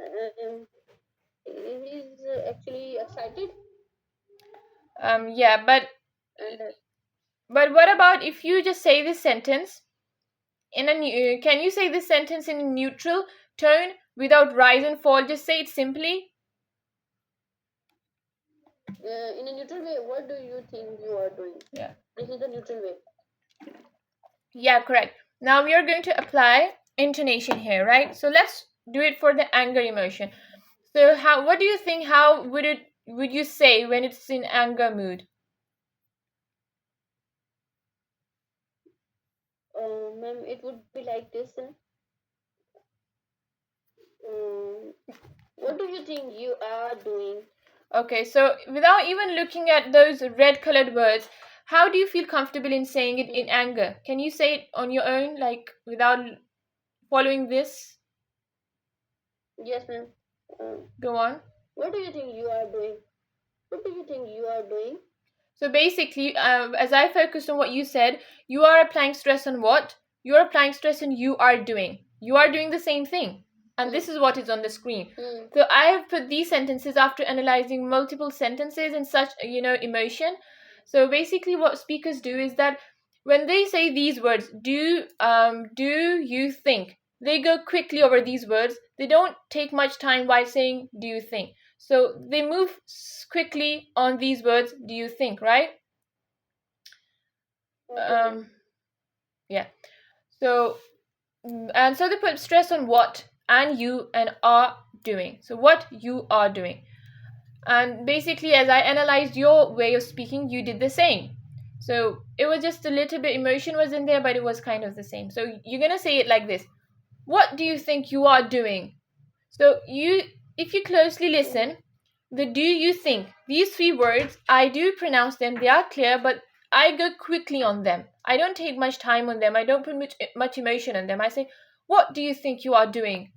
Um, he's actually excited. Yeah, but And what about if you just say this sentence in a can you say this sentence in a neutral tone without rise and fall? Just say it simply. in a neutral way, what do you think you are doing? Yeah. This is the neutral way. Yeah, correct. Now we are going to apply intonation here, right? So let's do it for the anger emotion. So how what do you think how would you say when it's in anger mood? Ma'am, it would be like this. Um, what do you think you are doing? Okay, so without even looking at those red colored words, how do you feel comfortable in saying it in Hmm. anger? Can you say it on your own, like without following this? Yes, ma'am. Um, Go on. what do you think you are doing? What do you think you are doing? So basically, as I focused on what you said, you are applying stress on what? You are applying stress on you are doing. You are doing the same thing. And Hmm. this is what is on the screen. Hmm. So I have put these sentences after analyzing multiple sentences in such, emotion. So basically, what speakers do is that when they say these words, do you think? They go quickly over these words. They don't take much time while saying, do you think? So they move quickly on these words, do you think, right? Okay, ma'am. Um, yeah. So, and so they put stress on what and you and are doing. So, what you are doing. And basically, as I analyzed your way of speaking, you did the same. So, it was just a little bit emotion was in there, but it was kind of the same. So, you're going to say it like this. What do you think you are doing? So if you closely Hmm. listen, the do you think, these three words, I do pronounce them, they are clear, but I go quickly on them. I don't take much time on them. I don't put much emotion on them. I say, what do you think you are doing?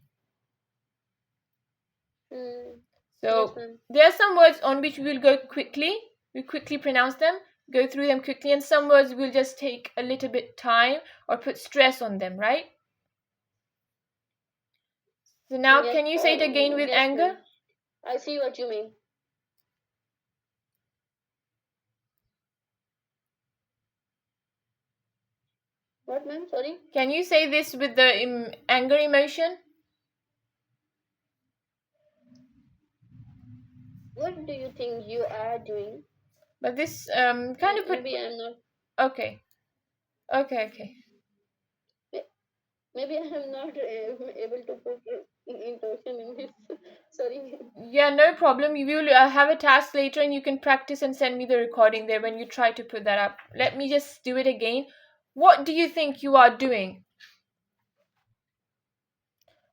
Hmm. Yes, So ma'am. there are some words on which we will go quickly. We quickly pronounce them, go through them quickly, and some words will just take a little bit time or put stress on them, right? So now Yes. can you say it again with Yes, anger? ma'am. I see what you mean. What, ma'am? Sorry. Can you say this with the anger emotion? What do you think you are doing? But this kind of put Maybe I'm not. okay, okay. Maybe I'm not able to put intonation in this. Sorry. Yeah, no problem. You will have a task later, and you can practice and send me the recording there when you try to put that up. Let me just do it again. What do you think you are doing?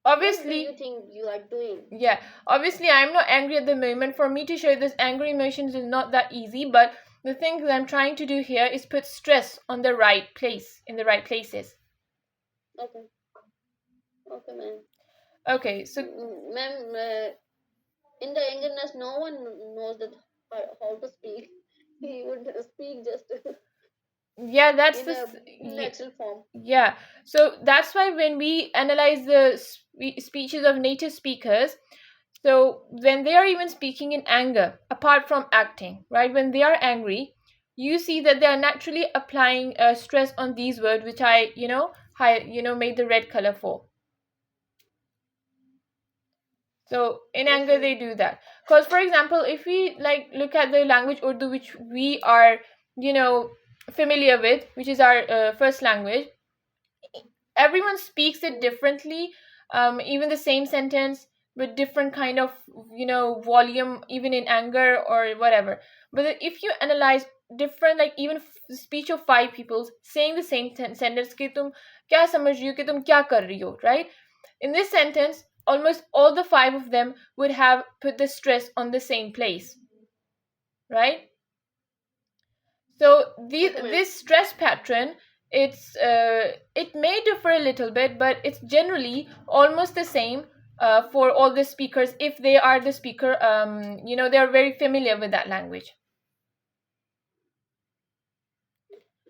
What do you Obviously, think you are doing? yeah. Obviously, I'm not angry at the moment. For me to show this angry emotions is not that easy. But the thing that I'm trying to do here is put stress on the right place, in the right places. Okay. Okay, ma'am. Okay, so Ma'am, in the angerness, no one knows that how to speak. He would speak just yeah, that's in the a natural form. yeah. So that's why when we analyze the speeches of native speakers, so when they are even speaking in anger, apart from acting, right? When they are angry, you see that they are naturally applying stress on these words, which I, made the red color for. So in Yes, anger, ma'am. they do that. Because, for example, if we like look at the language Urdu, which we are, you know, familiar with, which is our first language, everyone speaks it Mm. differently, even the same sentence with different kind of volume, even in anger or whatever. But if you analyze different, like even speech of five people saying the same sentence कि तुम क्या समझ रही हो कि तुम क्या कर रही हो, right? In this sentence almost all the five of them would have put the stress on the same place, right? So Okay, ma'am. this stress pattern, it may differ a little bit, but it's generally almost the same for all the speakers if they are the speaker. They are very familiar with that language.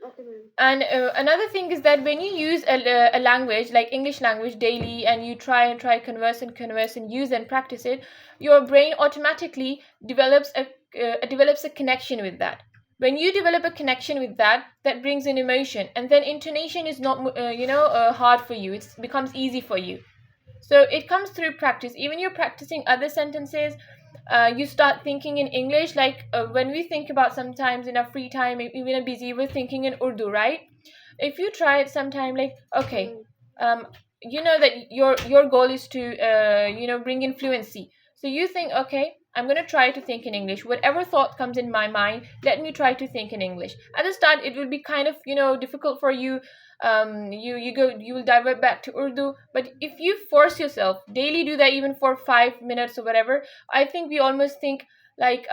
Okay, ma'am. And another thing is that when you use a language like English language daily, and you try converse and use and practice it, your brain automatically develops a connection with that. When you develop a connection with that, that brings in emotion, and then intonation is not hard for you. It becomes easy for you. So it comes through practice. Even you're practicing other sentences, you start thinking in English. Like when we think about sometimes in our free time, even a busy, we're thinking in Urdu, right? If you try it sometime, like, okay, Mm, um you know that your goal is to bring in fluency. So you think, okay, I'm going to try to think in English. Whatever thought comes in my mind, let me try to think in English. At the start it will be kind of difficult for you. You will divert back to Urdu, but if you force yourself daily, do that even for 5 minutes or whatever. I think we almost think like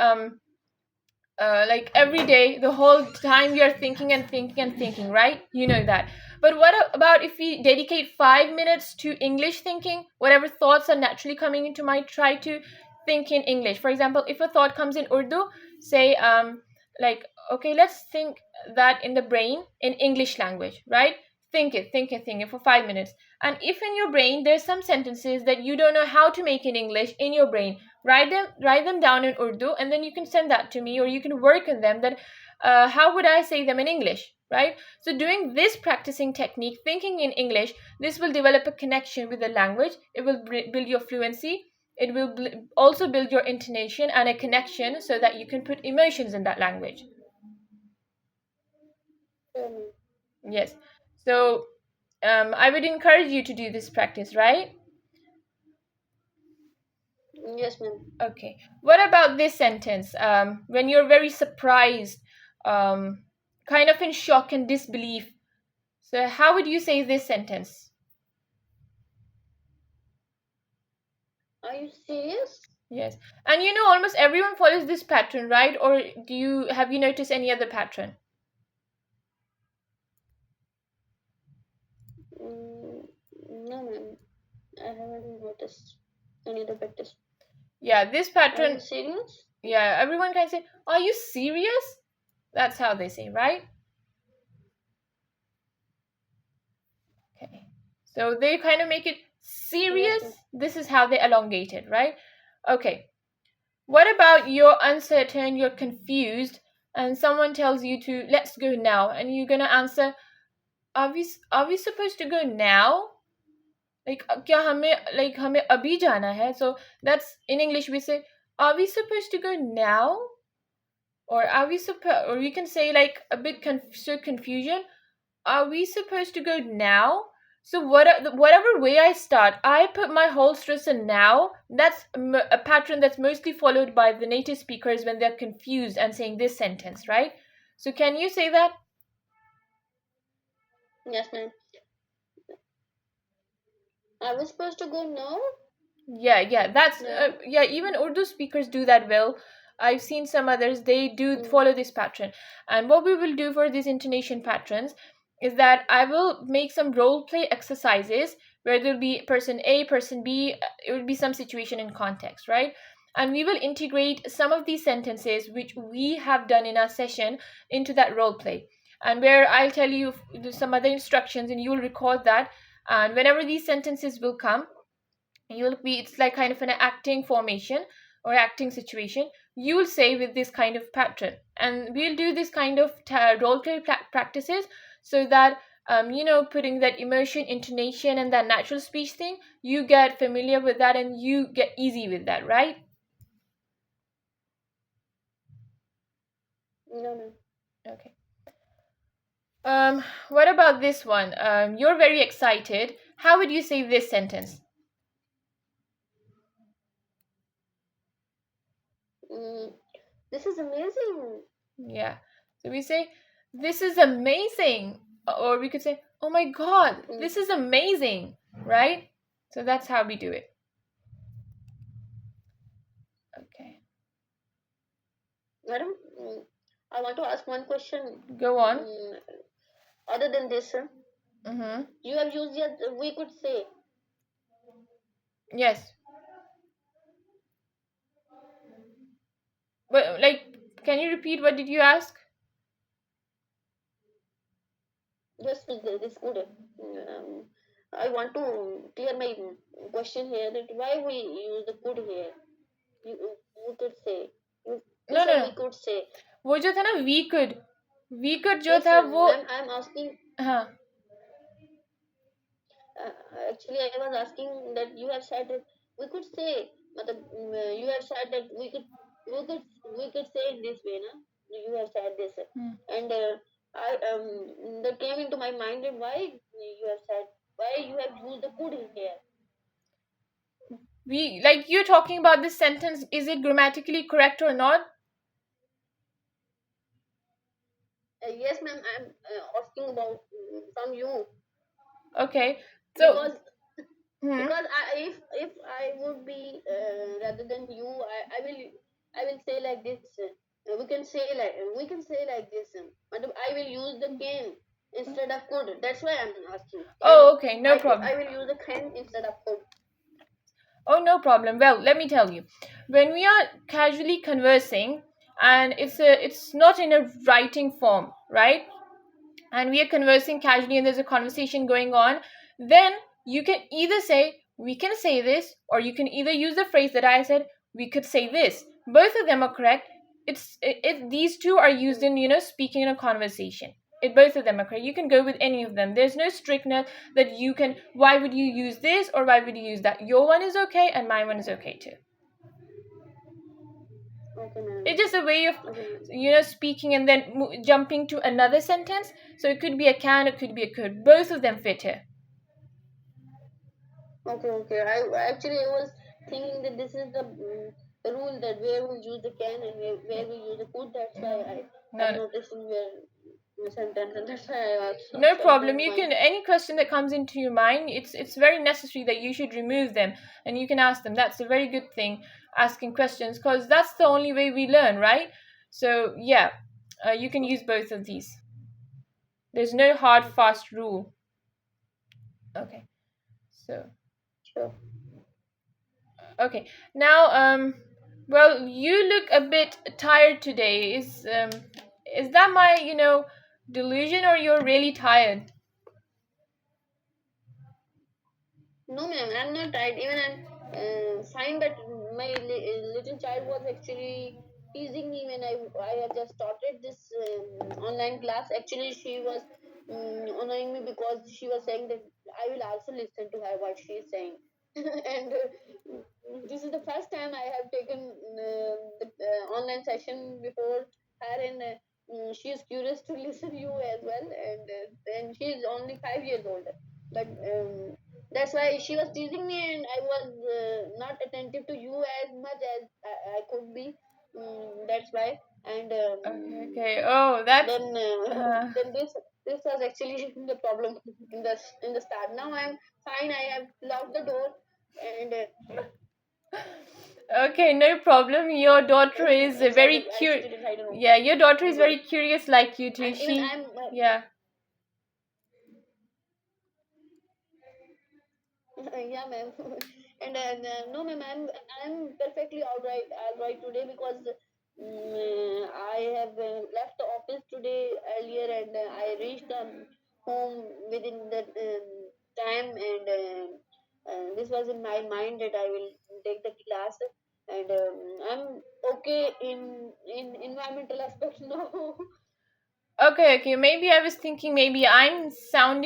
like every day, the whole time we are thinking and thinking and thinking, right? You know that. But what about if we dedicate 5 minutes to English thinking? Whatever thoughts are naturally coming into mind, try to think in English. For example, if a thought comes in Urdu, say like, okay, let's think that in the brain in English language, right? Think it for 5 minutes. And if in your brain there's some sentences that you don't know how to make in English in your brain, write them down in Urdu, and then you can send that to me, or you can work on them. That how would I say them in English, right? So doing this practicing technique, thinking in English, this will develop a connection with the language. It will build your fluency. It will also build your intonation and a connection, so that you can put emotions in that language. sure, ma'am. Yes. So I would encourage you to do this practice, right? Yes, ma'am. Okay. What about this sentence? When you're very surprised, um, kind of in shock and disbelief. So, how would you say this sentence? Are you serious? Yes. And almost everyone follows this pattern, right? Or have you noticed any other pattern? Mm, no, ma'am. I haven't noticed any other practice. Yeah, this Are you pattern, serious? yeah, everyone can say, "Are you serious?" That's how they say, right? Okay. So they kind of make it Yes, serious. ma'am. This is how they elongate it, right? Okay. What about you're uncertain, you're confused, and someone tells you to let's go now, and you're gonna answer, are we supposed to go now? Like क्या हमें हमें अभी जाना है? So that's in English we say, are we supposed to go now? Or are we supposed? Or you can say like a bit confusion. Are we supposed to go now? So whatever way I start, I put my whole stress on now. That's a pattern that's mostly followed by the native speakers when they're confused and saying this sentence, right? So can you say that? Yes, ma'am. Are we supposed to go now? Yeah, that's No. yeah. Even Urdu speakers do that well. I've seen some others, they do Mm, follow this pattern. And what we will do for these intonation patterns is that I will make some role play exercises where there'll be person A, person B. It will be some situation and context, right? And we will integrate some of these sentences which we have done in our session into that role play. And where I'll tell you some other instructions, and you will record that. And whenever these sentences will come, you'll be it's like kind of an acting formation or acting situation. You'll say with this kind of pattern, and we'll do this kind of role play practices, so that putting that emotion, intonation, and that natural speech thing, you get familiar with that and you get easy with that, right? no, ma'am. Okay. What about this one? You're very excited. How would you say this sentence? Mm, this is amazing. Yeah. So we say, this is amazing. Or we could say, oh my God, Mm, this is amazing. Right? So that's how we do it. Okay. madam, I want to ask one question. Go on. Mm, other than this, Mm-hmm. you have used yet, we could say, Yes. But like, can you repeat what did you ask? Just this could. I want to clear my question here that why we use the could here. You could say. You No, no, said no. we could say. वो जो था ना we could जो Yes, था ma'am. वो I'm asking. हाँ Uh, Actually, I was asking that you have said that we could say. You have said that we could say in this way, na? You have said this, Hmm. and I that came into my mind that why you have said why you have used the could here. We like you're talking about this sentence, is it grammatically correct or not? Yes, ma'am. I'm asking about from you Okay, so because hmm. if I would be rather than you, I will say like this. We can say like this. But I will use the can instead of could. That's why I'm asking. Can Oh, okay, no problem. I will use the can instead of could. Oh, no problem. Well, let me tell you. When we are casually conversing and it's not in a writing form, right? And we are conversing casually and there's a conversation going on, then you can either say we can say this, or you can either use the phrase that I said, we could say this. Both of them are correct. These two are used in, speaking in a conversation. Both of them are correct. You can go with any of them. There's no strictness that you can, why would you use this or why would you use that. Your one is okay and my one is okay too. Okay, ma'am. It's just a way of, Okay, ma'am. speaking and then jumping to another sentence. So it could be a can, it could be a could. Both of them fit here. Okay, okay. I was thinking that this is the rule that where we use the can and where we use the could. That's why I No, have no, noticed in your sentence, and that's why I asked. no Sorry, problem. don't You mind. can, any question that comes into your mind, it's very necessary that you should remove them and you can ask them. That's a very good thing, asking questions, because that's the only way we learn, right? So yeah, you can use both of these. There's no hard Okay, fast rule. Okay, so sure. okay. Now, well, you look a bit tired today. Is that my, delusion, or you're really tired? No, ma'am, I'm not tired. Even I'm fine, but my little child was actually teasing me when I have just started this online class. Actually, she was annoying me because she was saying that I will also listen to her what she is saying. And this is the first time I have taken the online session before her, and she is curious to listen you as well. And she is only 5 years old, but that's why she was teasing me, and I was not attentive to you as much as I could be. That's why. And Okay, okay. Oh, that's then uh, then this was actually the problem in the start. Now I'm fine. I have locked the door, and okay. No problem. Your daughter is very inside I curious. seated inside the room. Yeah, your daughter is Don't worry. very curious, like you too. And even She, I'm yeah. yeah, ma'am. And no, ma'am, I'm perfectly all right today because I have left the office today earlier, and I reached home within the time, and this was in my mind that I will take the class, and I'm okay in environmental aspects now. Okay, okay. Maybe I was thinking maybe I sound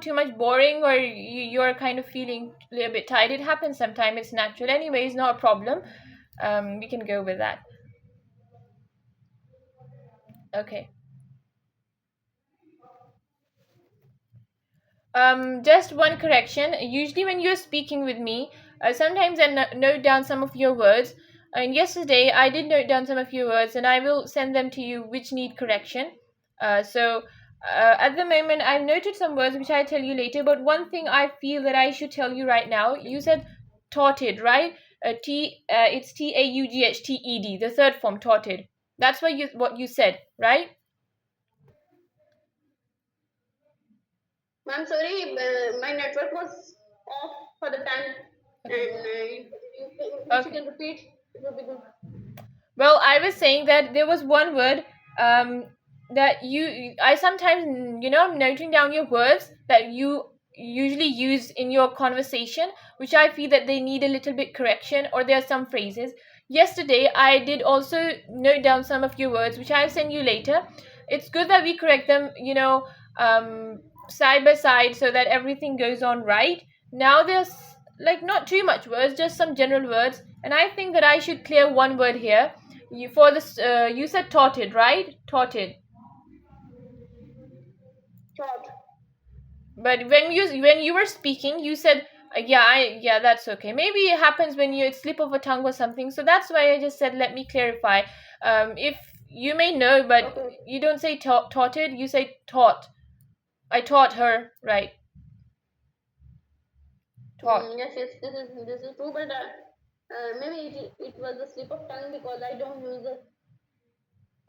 too much boring, or you're kind of feeling a little bit tired. It happens sometimes. It's natural. Anyways, not a problem. We can go with that. Okay. Just one correction. Usually, when you're speaking with me, sometimes I note down some of your words. And yesterday, I did note down some of your words, and I will send them to you which need correction. At the moment, I've noted some words which I tell you later. But one thing I feel that I should tell you right now. You said taughted, right? It's TAUGHTED, the third form, taughted. That's what you said, right? Ma'am, sorry, my network was off for the time, Okay. and if you Okay. can repeat, it would be good. Well, I was saying that there was one word. Um, that I sometimes, I'm noting down your words that you usually use in your conversation, which I feel that they need a little bit correction, or there are some phrases. Yesterday I did also note down some of your words, which I'll send you later. It's good that we correct them, side by side, so that everything goes on right. Now there's like not too much words, just some general words, and I think that I should clear one word here. You said taught, right? Taught. Short. But when you were speaking, you said, yeah, that's okay. Maybe it happens when you slip of a tongue or something. So that's why I just said, let me clarify. If you may know, but Okay. you don't say taught, you say taught. I taught her, right? Taught. Yes, yes, this is true, but maybe it was a slip of tongue because I don't use the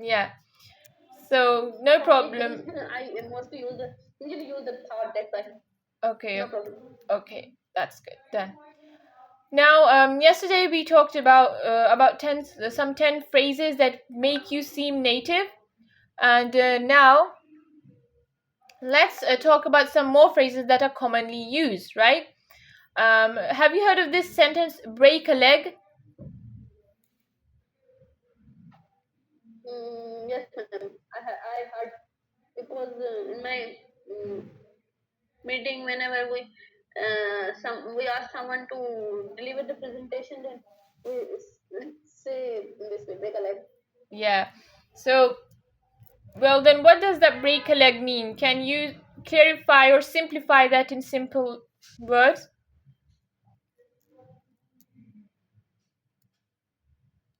Yeah. So no taught. problem. I mostly usually use the thought. That's why. Okay, No problem. okay, that's good. Done. Now, yesterday we talked about some 10 phrases that make you seem native, and now let's talk about some more phrases that are commonly used, right? Have you heard of this sentence, break a leg? Yes, ma'am. I heard because in my mm meeting, whenever we ask someone to deliver the presentation, then we say this way, make a life. Yeah. So, well, then what does that break a leg mean? Can you clarify or simplify that in simple words?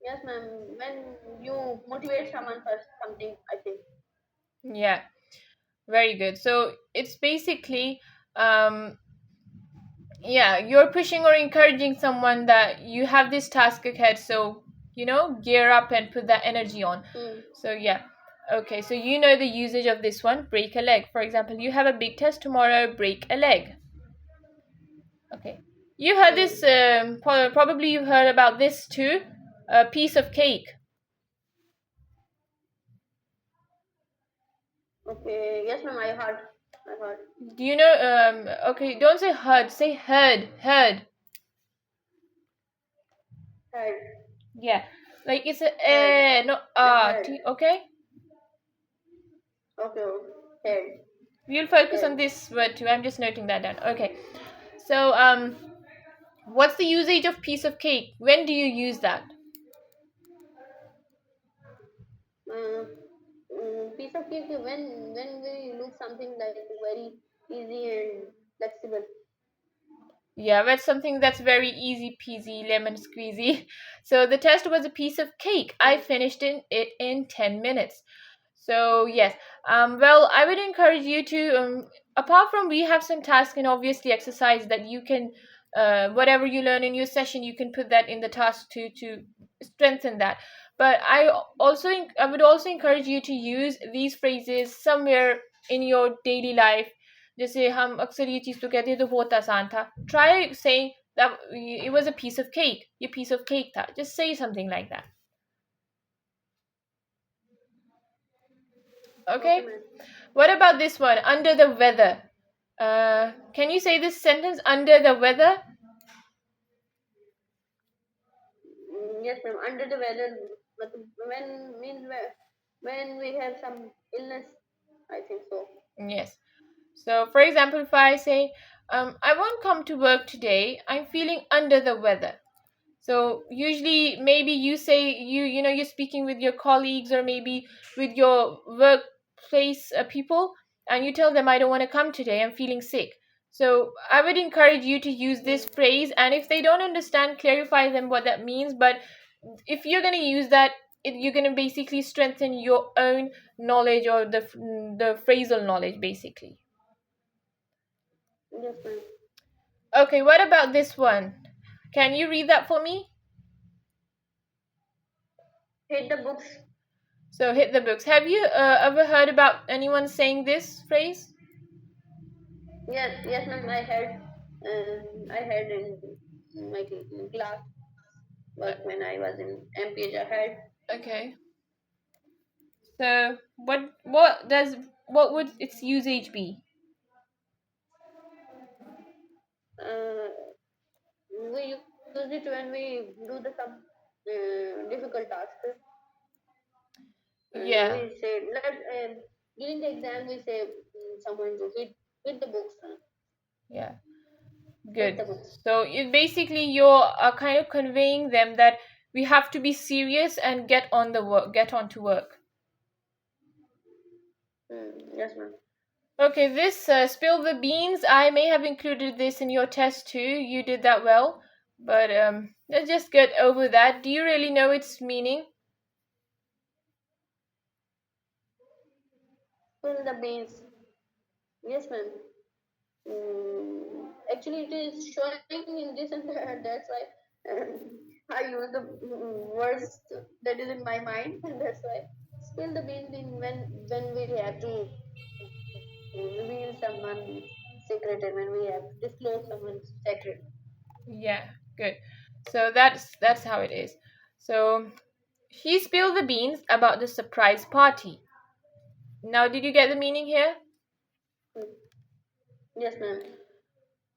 Yes, ma'am. When you motivate someone for something, I think. Yeah, very good. So, it's basically, um, yeah, you're pushing or encouraging someone that you have this task ahead, so gear up and put that energy on. Mm. So yeah, okay, so you know the usage of this one, break a leg. For example, you have a big test tomorrow, break a leg. Okay, you heard this, Mm. probably you've heard about this too, a piece of cake. Okay. Yes, ma'am. I heard. I heard. Do you know, okay, don't say heard, say heard. Heard. Yeah, like it's a Heard. no Like heard. okay. Okay. Heard. We'll focus on Heard. this word too. I'm just noting that down. Okay. So, what's the usage of piece of cake? When do you use that? Uh, Piece of cake when we look something like very easy and flexible. Yeah, that's something that's very easy peasy, lemon squeezy. So the test was a piece of cake. I Mm. finished it in 10 minutes. So yes, well, I would encourage you to, apart from we have some task and obviously exercise that you can, whatever you learn in your session, you can put that in the task to strengthen that. But I would also encourage you to use these phrases somewhere in your daily life. जैसे हम अक्सर ये चीज तो कहते हैं तो बहुत आसान था. Try saying that it was a piece of cake. ये piece of cake था. Just say something like that. Okay, Okay. ma'am. What about this one? Under the weather. Can you say this sentence? Under the weather. Yes, ma'am. Under the weather, but when we have some illness, I think so. Yes. So, for example, if I say, I won't come to work today. I'm feeling under the weather. So usually maybe you say you're speaking with your colleagues or maybe with your workplace people, and you tell them, I don't want to come today, I'm feeling sick. So I would encourage you to use this Mm. phrase, and if they don't understand, clarify them what that means. But if you're going to use that, you're going to basically strengthen your own knowledge, or the phrasal knowledge basically. Yes, ma'am. Okay, what about this one? Can you read that for me? Hit the books. So hit the books. Have you ever heard about anyone saying this phrase? Yes, yes, ma'am. I had in my class Uh, work when I was in MPH. I had. Okay. So what would its usage be? Uh, we use it when we do the some difficult task. Yeah, We say during the exam we say someone to hit the books, yeah, hit good. the books. So it basically you're kind of conveying them that we have to be serious and get on to work. Yes, ma'am. Okay, this spill the beans. I may have included this in your test too. You did that well, but let's just get over that. Do you really know its meaning? Fill the beans. Yes, ma'am. Actually, it is showing in this and that. That's why I use the words that is in my mind, and that's why spill the beans in when we have to reveal someone's secret and when we have to disclose someone's secret. Yeah, good. So that's how it is. So she spilled the beans about the surprise party. Now, did you get the meaning here? Mm, Yes, ma'am.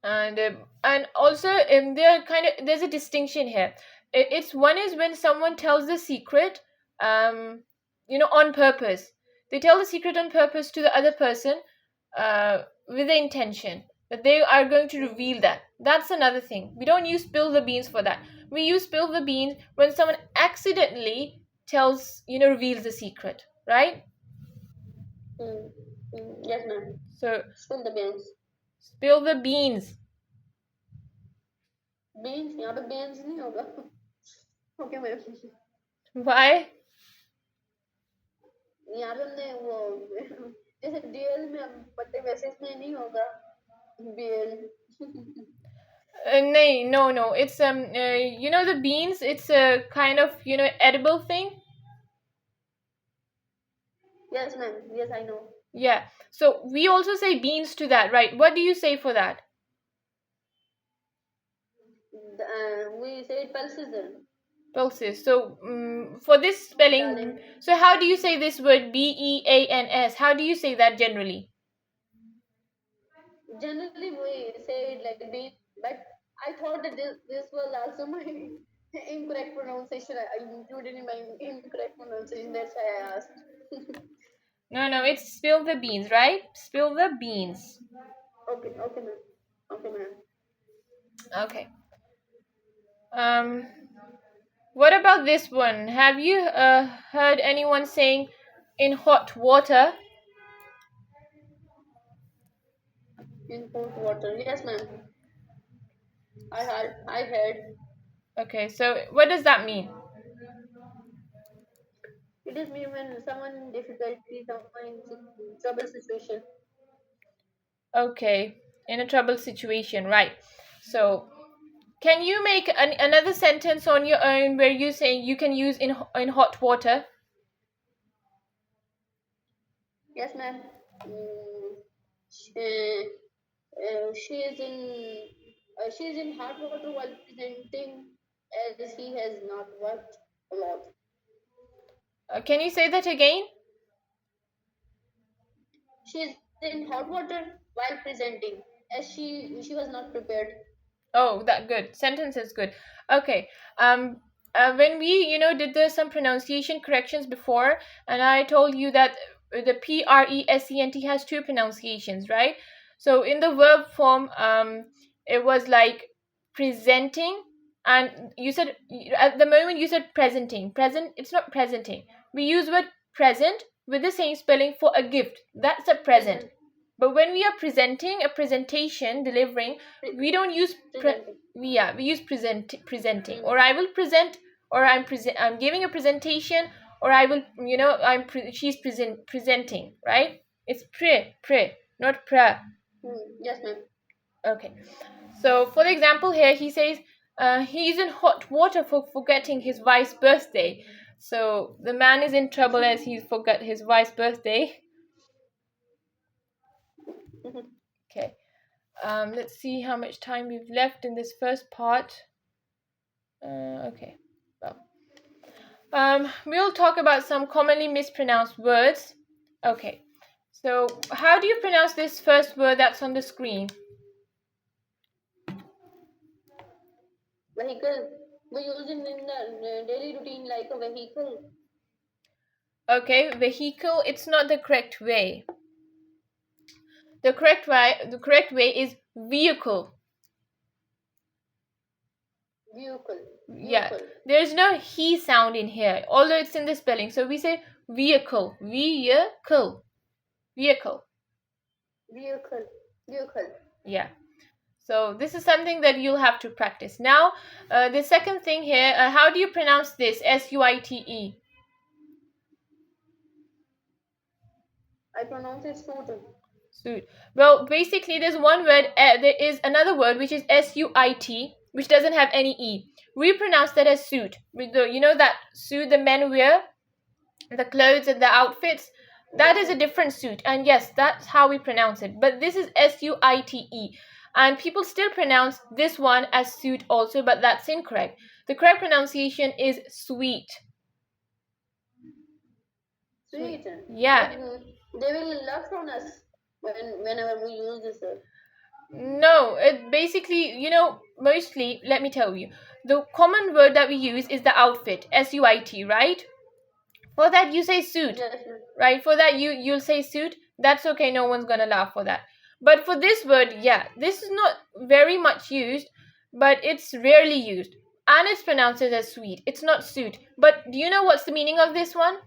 And also there's a distinction here. It's one is when someone tells the secret, um, on purpose. They tell the secret on purpose to the other person, with the intention that they are going to reveal that. That's another thing. We don't use spill the beans for that. We use spill the beans when someone accidentally reveals the secret, right? Mm, yes, ma'am. So Spill the beans. spill the beans. Beans यहाँ पे beans नहीं होगा okay ma'am Why? यहाँ पे हमने वो जैसे DL में हम पढ़ते वैसे इसमें नहीं होगा BL No. It's the beans. It's a kind of edible thing. yes ma'am yes I know Yeah. So we also say beans to that, right? What do you say for that? we say pulses Pulses. So for this spelling, darling so how do you say this word beans? How do you say that generally? generally we say it like bean but I thought that this was also my incorrect pronunciation I included in my incorrect pronunciation that's why I asked No. It's spill the beans, right? Spill the beans. okay ma'am okay ma'am Okay. Um. What about this one? Have you heard anyone saying in hot water? in cold water yes ma'am I heard Okay. So what does that mean? it is me when someone in difficulty, someone in trouble situation. Okay, in a trouble situation, right? So, can you make another sentence on your own where you say you can use in hot water? Yes, ma'am. Mm, she, she is in hot water while presenting as he has not worked a lot. Can you say that again? She is in hot water while presenting as she was not prepared. Oh, that good. Sentence is good. Okay. When we did some pronunciation corrections before, and I told you that the present has two pronunciations, right? So in the verb form, it was like presenting, and you said at the moment you said presenting. Present. It's not presenting. We use word present with the same spelling for a gift. That's a Yes, present. ma'am. But when we are presenting a presentation, delivering, we don't use Presenting. we use presenting, or Mm, I will present, or I'm giving a presentation, or I will she's presenting, right? It's pre, not pra. yes, ma'am. Okay. So for the example here, he says he's in hot water for forgetting his wife's birthday. So the man is in trouble as he forgot his wife's birthday. Okay. Let's see how much time we've left in this first part. Okay. Well, We'll talk about some commonly mispronounced words. Okay, so how do you pronounce this first word that's on the screen? Vehicle. We use it in the daily routine like a vehicle. Okay, vehicle, it's not the correct way. The correct way is vehicle. Vehicle. Yeah, Vehicle. there's no he sound in here, although it's in the spelling. So we say vehicle, vehicle, vehicle. Vehicle. Vehicle. Yeah. So this is something that you'll have to practice. Now, the second thing here, how do you pronounce this? Suite. I pronounce it suit. Suit. Well, basically, there's one word. There is another word which is suit, which doesn't have any e. We pronounce that as suit. With the, you know that suit the men wear, the clothes and the outfits. That Yes, is a sir. different suit, and yes, that's how we pronounce it. But this is suite, and people still pronounce this one as suit also, but that's incorrect. The correct pronunciation is sweet. Sweet. Sweet. But Yeah. they will laugh on us whenever we use this word. No, it basically, mostly, let me tell you, the common word that we use is the outfit, suit, right? For that, you say suit, Yes, sir. right? For that, you'll say suit. That's okay. No one's gonna laugh for that. But for this word, yeah, this is not very much used, but it's rarely used, and it's pronounced as sweet. It's not suit. But do you know what's the meaning of this one?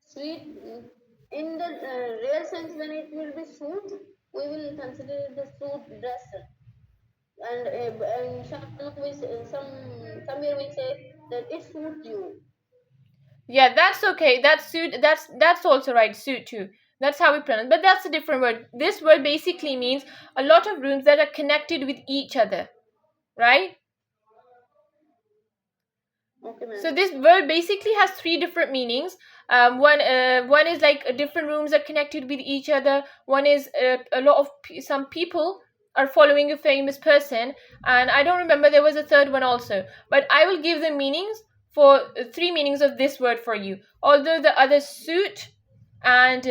Sweet. In the real sense, when it will be suit, we will consider it the suit dress. And somewhere we say that it suits you. Yeah, that's okay. That's suit. That's also right. Suit too. That's how we pronounce. But that's a different word. This word basically means a lot of rooms that are connected with each other, right? Okay, ma'am. So this word basically has three different meanings. One is like different rooms are connected with each other. One is a lot of some people are following a famous person, and I don't remember there was a third one also. But I will give the meanings for three meanings of this word for you. Although the other suit and